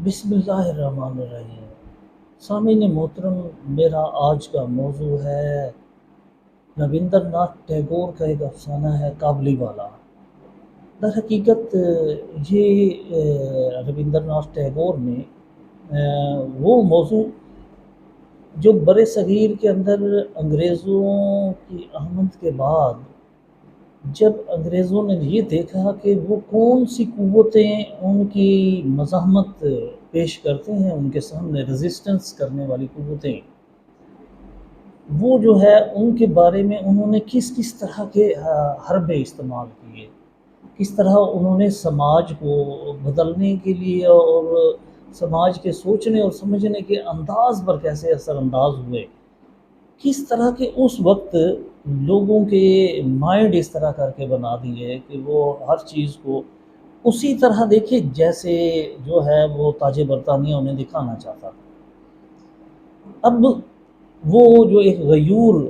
بسم اللہ الرحمن الرحیم۔ سامعین محترم، میرا آج کا موضوع ہے رابندر ناتھ ٹیگور کا ایک افسانہ ہے کابلی والا۔ در حقیقت یہ رابندر ناتھ ٹیگور نے وہ موضوع جو بر صغیر کے اندر انگریزوں کی آمد کے بعد جب انگریزوں نے یہ دیکھا کہ وہ کون سی قوتیں ان کی مزاحمت پیش کرتے ہیں، ان کے سامنے ریزسٹنس کرنے والی قوتیں، وہ جو ہے ان کے بارے میں انہوں نے کس طرح کے حربے استعمال کیے، کس طرح انہوں نے سماج کو بدلنے کے لیے اور سماج کے سوچنے اور سمجھنے کے انداز پر کیسے اثر انداز ہوئے، کس طرح کے اس وقت لوگوں کے مائنڈ اس طرح کر کے بنا دیے کہ وہ ہر چیز کو اسی طرح دیکھے جیسے جو ہے وہ تاج برطانیہ انہیں دکھانا چاہتا تھا۔ اب وہ جو ایک غیور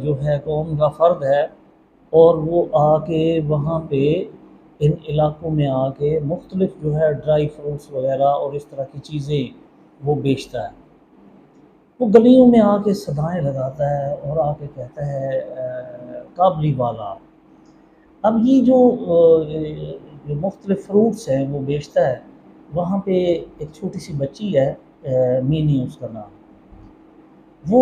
جو ہے قوم کا فرد ہے، اور وہ آ کے وہاں پہ ان علاقوں میں آ کے مختلف جو ہے ڈرائی فروٹس وغیرہ اور اس طرح کی چیزیں وہ بیچتا ہے۔ وہ گلیوں میں آ کے صدائیں لگاتا ہے اور آ کے کہتا ہے کابلی والا۔ اب یہ جو مختلف فروٹس ہیں وہ بیچتا ہے، وہاں پہ ایک چھوٹی سی بچی ہے، مینی اس کا نام، وہ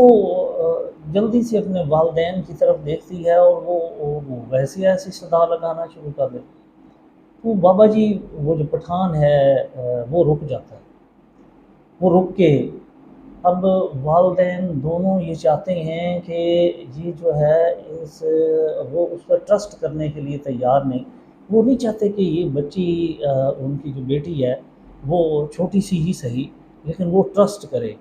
جلدی سے اپنے والدین کی طرف دیکھتی ہے اور وہ ویسے ایسی صدا لگانا شروع کر دیتی۔ وہ بابا جی، وہ جو پٹھان ہے وہ رک جاتا ہے، وہ رک کے اب والدین دونوں یہ چاہتے ہیں کہ یہ جو ہے وہ اس پر ٹرسٹ کرنے کے لیے تیار نہیں، وہ نہیں چاہتے کہ یہ بچی ان کی جو بیٹی ہے وہ چھوٹی سی ہی صحیح لیکن وہ ٹرسٹ کرے۔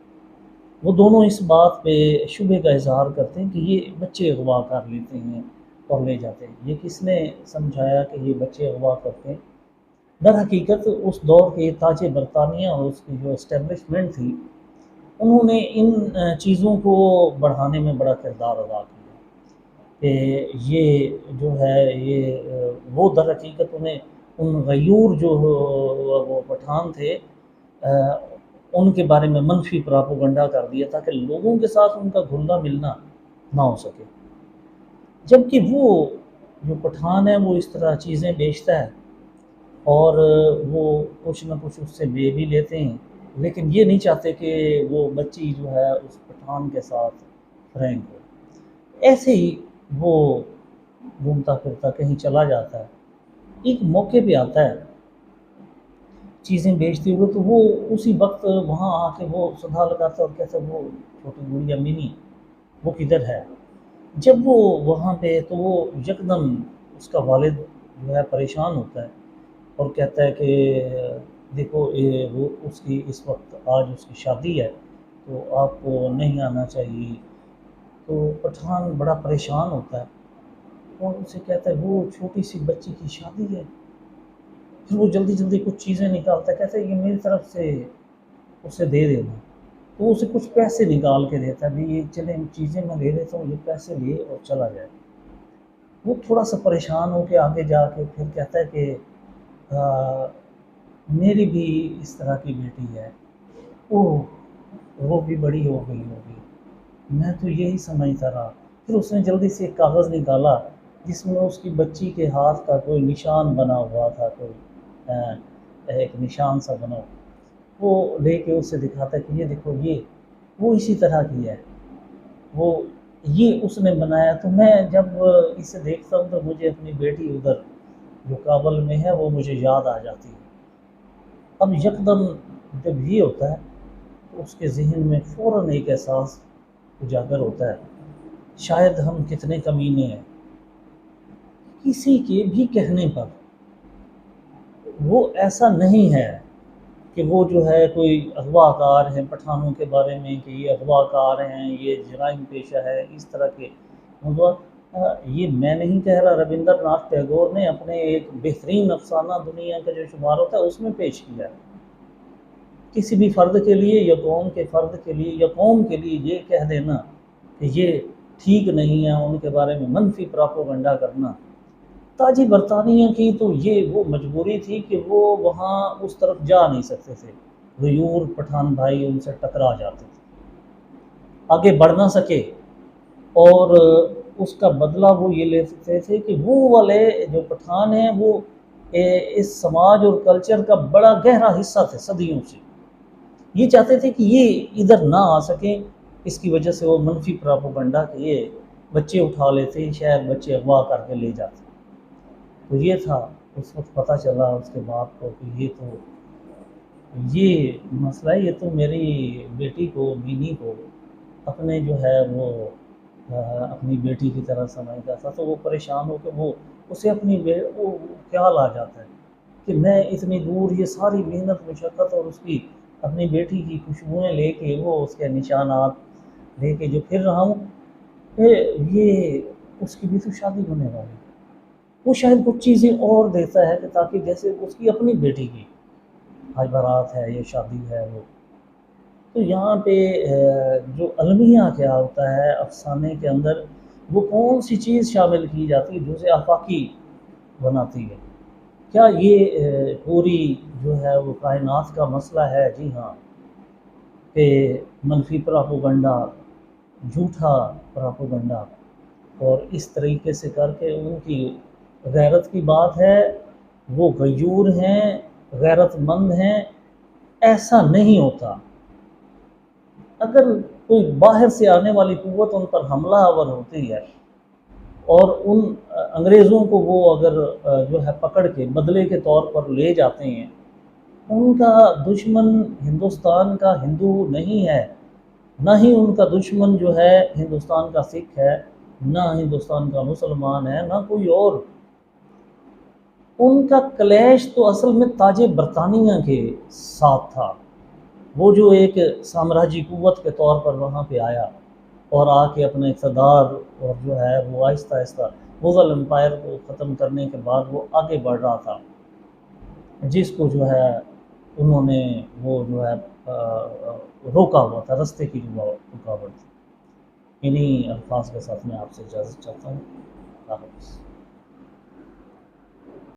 وہ دونوں اس بات پہ شبہ کا اظہار کرتے ہیں کہ یہ بچے اغوا کر لیتے ہیں اور لے جاتے ہیں۔ یہ کس نے سمجھایا کہ یہ بچے اغوا کرتے ہیں؟ در حقیقت اس دور کے تاج برطانیہ اور اس کی جو اسٹیبلشمنٹ تھی، انہوں نے ان چیزوں کو بڑھانے میں بڑا کردار ادا کیا کہ یہ جو ہے یہ وہ در حقیقت انہیں ان غیور جو وہ پٹھان تھے ان کے بارے میں منفی پراپوگنڈا کر دیا تاکہ لوگوں کے ساتھ ان کا گھلنا ملنا نہ ہو سکے۔ جبکہ وہ جو پٹھان ہے وہ اس طرح چیزیں بیچتا ہے اور وہ کچھ نہ کچھ اس سے لے بھی لیتے ہیں، لیکن یہ نہیں چاہتے کہ وہ بچی جو ہے اس پٹھان کے ساتھ فرینک ہو۔ ایسے ہی وہ گھومتا پھرتا کہیں چلا جاتا ہے، ایک موقع پہ آتا ہے چیزیں بیچتے ہوئے، تو وہ اسی وقت وہاں آ کے وہ صدا لگاتا ہے اور کہتا ہے وہ چھوٹی گڑیا منی وہ کدھر ہے۔ جب وہ وہاں پہ تو وہ یکدم اس کا والد جو ہے پریشان ہوتا ہے اور کہتا ہے کہ دیکھو وہ اس کی اس وقت آج اس کی شادی ہے تو آپ کو نہیں آنا چاہیے۔ تو پٹھان بڑا پریشان ہوتا ہے اور اسے کہتا ہے وہ چھوٹی سی بچی کی شادی ہے۔ پھر وہ جلدی جلدی کچھ چیزیں نکالتا ہے، کہتا ہے یہ میری طرف سے اسے دے دینا۔ تو وہ اسے کچھ پیسے نکال کے دیتا ہے، بھی یہ چلیں چیزیں میں لے لیتا ہوں، یہ پیسے لے اور چلا جائے۔ وہ تھوڑا سا پریشان ہو کے آگے جا کے پھر کہتا ہے کہ میری بھی اس طرح کی بیٹی ہے، وہ بھی بڑی ہو گئی ہوگی، میں تو یہی سمجھتا رہا۔ پھر اس نے جلدی سے ایک کاغذ نکالا جس میں اس کی بچی کے ہاتھ کا کوئی نشان بنا ہوا تھا، کوئی ایک نشان سا بنا، وہ لے کے اسے دکھاتا ہے کہ یہ دیکھو یہ وہ اسی طرح کی ہے، وہ یہ اس نے بنایا۔ تو میں جب اسے دیکھتا ہوں تو مجھے اپنی بیٹی ادھر جو کابل میں ہے وہ مجھے یاد آ جاتی ہے۔ اب یکدم جب یہ ہوتا ہے تو اس کے ذہن میں فوراً ایک احساس اجاگر ہوتا ہے، شاید ہم کتنے کمینے ہیں، کسی کے بھی کہنے پر وہ ایسا نہیں ہے کہ وہ جو ہے کوئی اغوا کار ہیں پٹھانوں کے بارے میں کہ یہ اغوا کار ہیں، یہ جرائم پیشہ ہے، اس طرح کے موضوعات۔ یہ میں نہیں کہہ رہا، رابندر ناتھ ٹیگور نے اپنے ایک بہترین افسانہ دنیا کا جو شمار ہوتا ہے اس میں پیش کیا ہے۔ کسی بھی فرد کے لیے یا قوم کے فرد کے لیے یا قوم کے لیے یہ کہہ دینا کہ یہ ٹھیک نہیں ہے، ان کے بارے میں منفی پراپوگنڈا کرنا، تاجی برطانیہ کی تو یہ وہ مجبوری تھی کہ وہ وہاں اس طرف جا نہیں سکتے تھے، غیور پٹھان بھائی ان سے ٹکرا جاتے تھے، آگے بڑھ نہ سکے، اور اس کا بدلہ وہ یہ لیتے تھے کہ وہ والے جو پٹھان ہیں وہ اس سماج اور کلچر کا بڑا گہرا حصہ تھے صدیوں سے، یہ چاہتے تھے کہ یہ ادھر نہ آ سکیں، اس کی وجہ سے وہ منفی پراپوگنڈا کہ یہ بچے اٹھا لیتے، شاید بچے اغوا کر کے لے جاتے۔ تو یہ تھا، اس وقت پتہ چلا اس کے باپ کو کہ یہ مسئلہ ہے، یہ تو میری بیٹی کو، مینی کو اپنے جو ہے وہ اپنی بیٹی کی طرح سمجھتا تھا، تو وہ پریشان ہو کے وہ اسے وہ خیال آ جاتا ہے کہ میں اتنی دور یہ ساری محنت مشقت اور اس کی اپنی بیٹی کی خوشبوئیں لے کے، وہ اس کے نشانات لے کے جو پھر رہا ہوں، کہ یہ اس کی بھی تو شادی ہونے والی ہے، وہ شاید کچھ چیزیں اور دیتا ہے کہ تاکہ جیسے اس کی اپنی بیٹی کی آج بارات ہے، یہ شادی ہے وہ۔ تو یہاں پہ جو المیہ کیا ہوتا ہے افسانے کے اندر، وہ کون سی چیز شامل کی جاتی ہے جو اسے آفاقی بناتی ہے؟ کیا یہ پوری جو ہے وہ کائنات کا مسئلہ ہے؟ جی ہاں، کہ منفی پراپوگنڈا، جھوٹا پراپوگنڈا، اور اس طریقے سے کر کے ان کی غیرت کی بات ہے، وہ غیور ہیں، غیرت مند ہیں، ایسا نہیں ہوتا۔ اگر کوئی باہر سے آنے والی قوت ان پر حملہ آور ہوتی ہے اور ان انگریزوں کو وہ اگر جو ہے پکڑ کے بدلے کے طور پر لے جاتے ہیں، ان کا دشمن ہندوستان کا ہندو نہیں ہے، نہ ہی ان کا دشمن جو ہے ہندوستان کا سکھ ہے، نہ ہندوستان کا مسلمان ہے، نہ کوئی اور۔ ان کا کلیش تو اصل میں تاج برطانیہ کے ساتھ تھا، وہ جو ایک سامراجی قوت کے طور پر وہاں پہ آیا اور آ کے اپنا اقتدار اور جو ہے وہ آہستہ آہستہ مغل امپائر کو ختم کرنے کے بعد وہ آگے بڑھ رہا تھا، جس کو جو ہے انہوں نے وہ جو ہے روکا ہوا تھا، رستے کی جو رکاوٹ تھی۔ انہی الفاظ کے ساتھ میں آپ سے اجازت چاہتا ہوں۔ اللہ حافظ۔